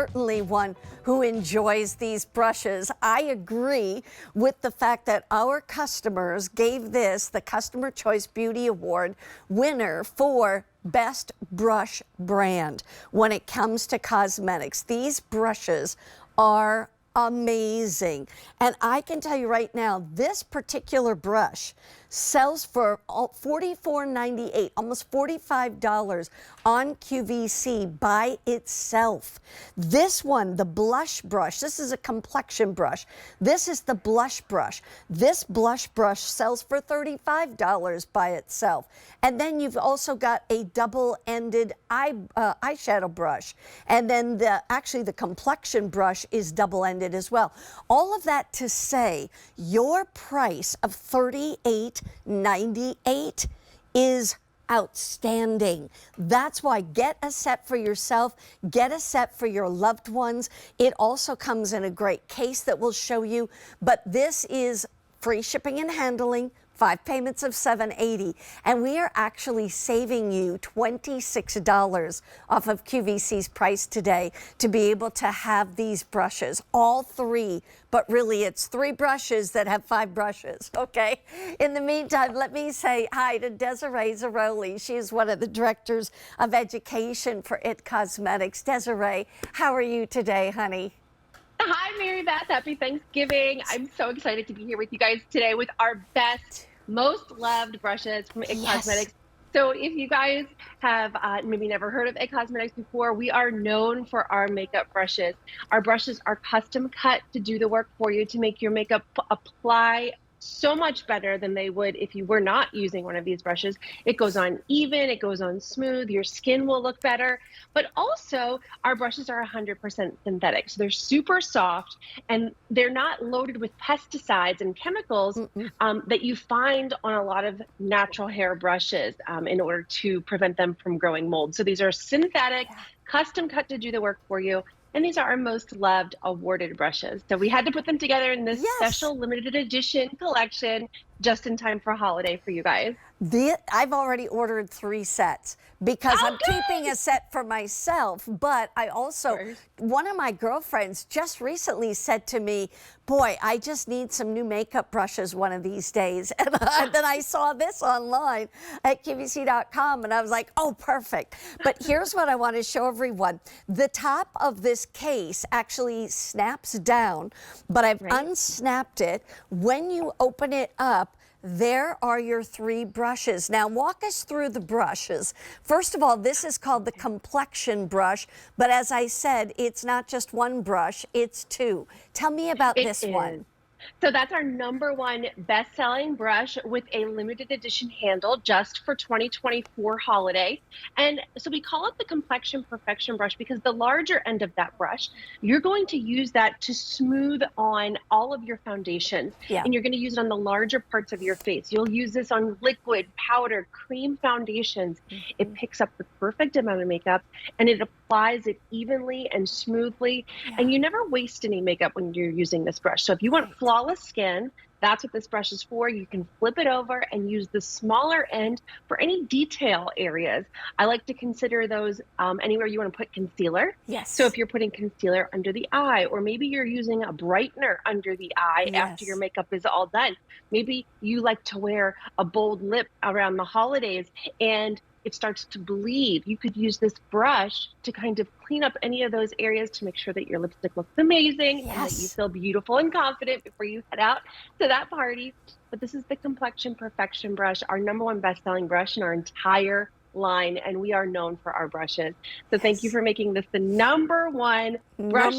certainly one who enjoys these brushes. I agree with the fact that our customers gave this the Customer Choice Beauty Award winner for Best Brush Brand when it comes to cosmetics. These brushes are amazing. And I can tell you right now, this particular brush sells for $44.98, almost $45 on QVC by itself. This one, the blush brush, this is a complexion brush. This is the blush brush. This blush brush sells for $35 by itself. And then you've also got a double-ended eyeshadow brush. And then actually the complexion brush is double-ended as well. All of that to say, your price of $38.98 is outstanding. That's why get a set for yourself, get a set for your loved ones. It also comes in a great case that we'll show you, but this is free shipping and handling, 5 payments of $780, and we are actually saving you $26 off of QVC's price today to be able to have these brushes, all 3, but really it's 3 brushes that have 5 brushes, okay? In the meantime, let me say hi to Desiree Zaroli. She is one of the directors of education for IT Cosmetics. Desiree, how are you today, honey? Hi, Mary Beth. Happy Thanksgiving. I'm so excited to be here with you guys today with our best, most loved brushes from IT Cosmetics. So if you guys have maybe never heard of IT Cosmetics before, we are known for our makeup brushes. Our brushes are custom cut to do the work for you, to make your makeup apply so much better than they would if you were not using one of these brushes. It goes on even, it goes on smooth, your skin will look better, but also our brushes are 100% synthetic. So they're super soft and they're not loaded with pesticides and chemicals that you find on a lot of natural hair brushes in order to prevent them from growing mold. So these are synthetic, custom cut to do the work for you. And these are our most loved awarded brushes. So we had to put them together in this special limited edition collection just in time for holiday for you guys. I've already ordered 3 sets because I'm keeping a set for myself, but I also, one of my girlfriends just recently said to me, boy, I just need some new makeup brushes one of these days. And then I saw this online at QVC.com and I was like, oh, perfect. But here's what I want to show everyone. The top of this case actually snaps down, but I've unsnapped it. When you open it up, there are your 3 brushes. Now walk us through the brushes. First of all, this is called the Complexion brush, but as I said, it's not just 1 brush, it's 2. Tell me about this one. So that's our #1 best-selling brush with a limited edition handle just for 2024 holiday. And so we call it the Complexion Perfection brush because the larger end of that brush, you're going to use that to smooth on all of your foundations. And you're going to use it on the larger parts of your face. You'll use this on liquid, powder, cream foundations. It picks up the perfect amount of makeup and it applies it evenly and smoothly. And you never waste any makeup when you're using this brush. So if you want flawless skin, that's what this brush is for. You can flip it over and use the smaller end for any detail areas. I like to consider those anywhere you want to put concealer. So if you're putting concealer under the eye, or maybe you're using a brightener under the eye after your makeup is all done. Maybe you like to wear a bold lip around the holidays and it starts to bleed. You could use this brush to kind of clean up any of those areas to make sure that your lipstick looks amazing and that you feel beautiful and confident before you head out to that party. But this is the Complexion Perfection brush, our #1 best-selling brush in our entire line, and we are known for our brushes. So thank you for making this the #1 brush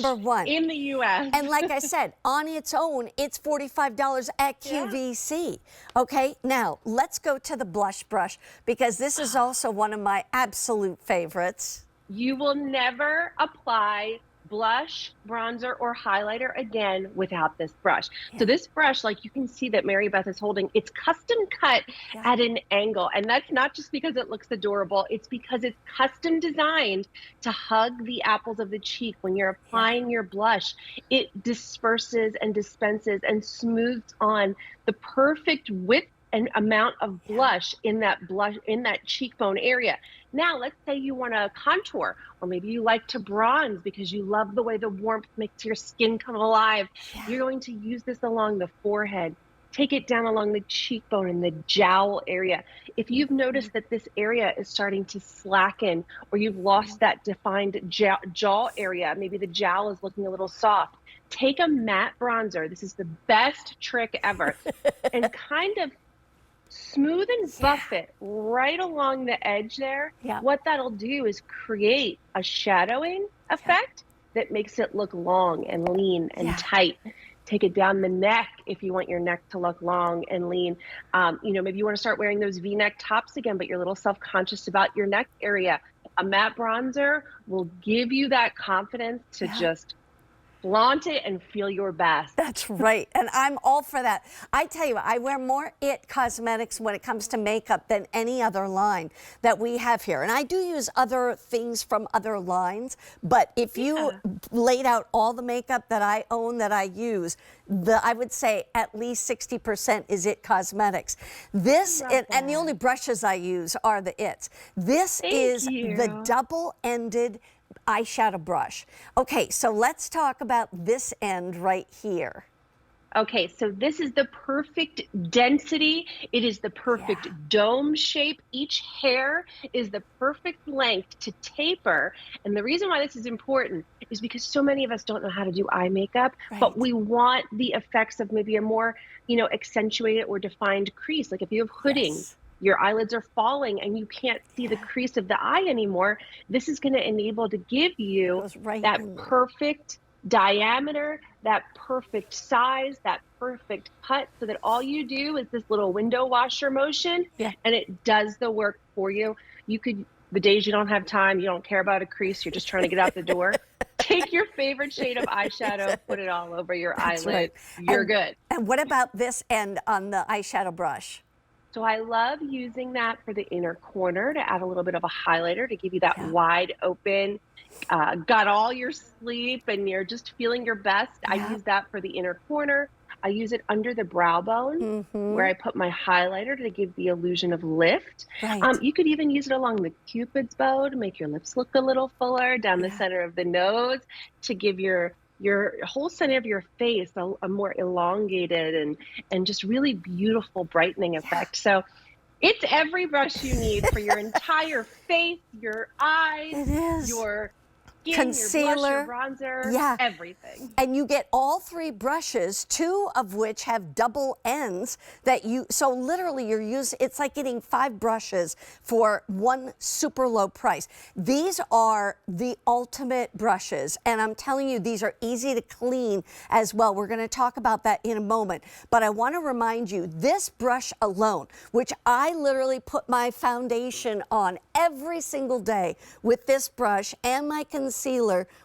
in the U.S. And like I said, on its own, it's $45 at QVC. Okay, now let's go to the blush brush because this is also one of my absolute favorites. You will never apply blush, bronzer, or highlighter again without this brush. So this brush, like you can see that Mary Beth is holding, it's custom cut at an angle. And that's not just because it looks adorable, it's because it's custom designed to hug the apples of the cheek when you're applying your blush. It disperses and dispenses and smooths on the perfect width an amount of blush in that cheekbone area. Now, let's say you want to contour, or maybe you like to bronze because you love the way the warmth makes your skin come alive. Yeah. You're going to use this along the forehead. Take it down along the cheekbone and the jowl area. If you've noticed that this area is starting to slacken, or you've lost that defined jaw area, maybe the jowl is looking a little soft, take a matte bronzer. This is the best trick ever. And kind of smooth and buff it right along the edge there. Yeah. What that'll do is create a shadowing effect that makes it look long and lean and tight. Take it down the neck if you want your neck to look long and lean. You know, maybe you want to start wearing those V-neck tops again, but you're a little self-conscious about your neck area. A matte bronzer will give you that confidence to just flaunt it and feel your best. That's right, and I'm all for that. I tell you, I wear more IT Cosmetics when it comes to makeup than any other line that we have here. And I do use other things from other lines, but if you laid out all the makeup that I own, that I use, I would say at least 60% is IT Cosmetics. This, and the only brushes I use are the ITs. This is the double-ended eyeshadow brush. Okay, so let's talk about this end right here. Okay, so this is the perfect density. It is the perfect dome shape. Each hair is the perfect length to taper. And the reason why this is important is because so many of us don't know how to do eye makeup, but we want the effects of maybe a more, you know, accentuated or defined crease. Like if you have hooding, your eyelids are falling and you can't see the crease of the eye anymore, this is going to enable to give you that perfect diameter, that perfect size, that perfect cut, so that all you do is this little window washer motion and it does the work for you. You could, the days you don't have time, you don't care about a crease, you're just trying to get out the door, take your favorite shade of eyeshadow, put it all over your eyelid. You're good. And what about this end on the eyeshadow brush? So I love using that for the inner corner to add a little bit of a highlighter to give you that wide open, got all your sleep and you're just feeling your best. I use that for the inner corner. I use it under the brow bone where I put my highlighter to give the illusion of lift. You could even use it along the Cupid's bow to make your lips look a little fuller, down the center of the nose to give your whole center of your face a more elongated and just really beautiful brightening effect. So it's every brush you need for your entire face, your eyes, your skin, concealer, your blush, your bronzer, everything. And you get all three brushes, two of which have double ends that you, so literally you're using, it's like getting 5 brushes for one super low price. These are the ultimate brushes, and I'm telling you, these are easy to clean as well. We're going to talk about that in a moment, but I want to remind you, this brush alone, which I literally put my foundation on every single day with this brush and my concealer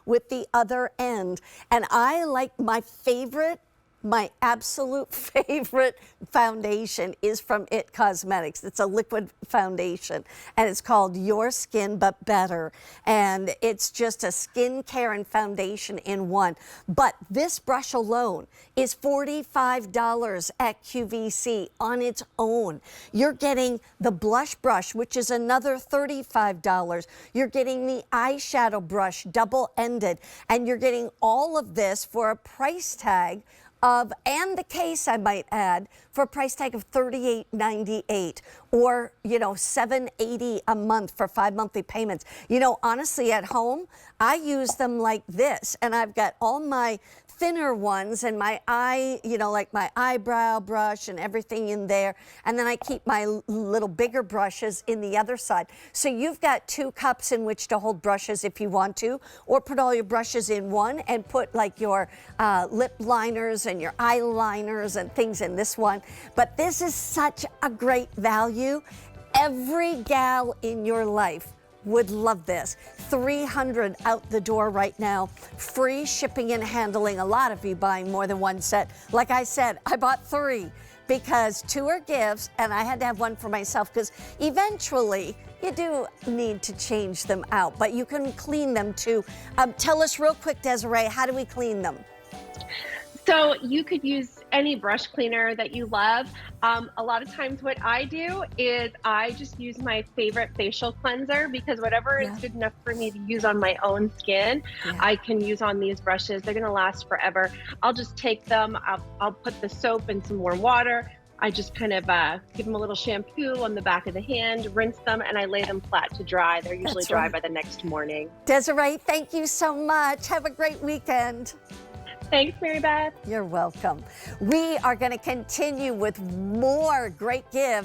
with the other end. And I like my absolute favorite foundation is from IT Cosmetics. It's a liquid foundation and it's called Your Skin But Better. And it's just a skincare and foundation in one. But this brush alone is $45 at QVC on its own. You're getting the blush brush, which is another $35. You're getting the eyeshadow brush double-ended, and you're getting all of this for a price tag of, and the case I might add, for a price tag of $38.98, or, you know, $7.80 a month for 5 monthly payments. You know, honestly, at home, I use them like this, and I've got all my thinner ones and my eye, you know, like my eyebrow brush and everything in there. And then I keep my little bigger brushes in the other side. So you've got 2 cups in which to hold brushes if you want to, or put all your brushes in one and put like your lip liners and your eyeliners and things in this one. But this is such a great value. Every gal in your life would love this. 300 out the door right now. Free shipping and handling. A lot of you buying more than one set. Like I said, I bought 3 because 2 are gifts and I had to have one for myself because eventually you do need to change them out, but you can clean them too. Tell us real quick, Desiree, how do we clean them? So you could use any brush cleaner that you love. A lot of times what I do is I just use my favorite facial cleanser, because whatever is Yeah, good enough for me to use on my own skin, yeah. I can use on these brushes. They're gonna last forever. I'll just take them, I'll put the soap in some warm water. I just kind of give them a little shampoo on the back of the hand, rinse them, and I lay them flat to dry. They're usually That's dry right. by the next morning. Desiree, thank you so much. Have a great weekend. Thanks, Mary Beth. You're welcome. We are going to continue with more great gifts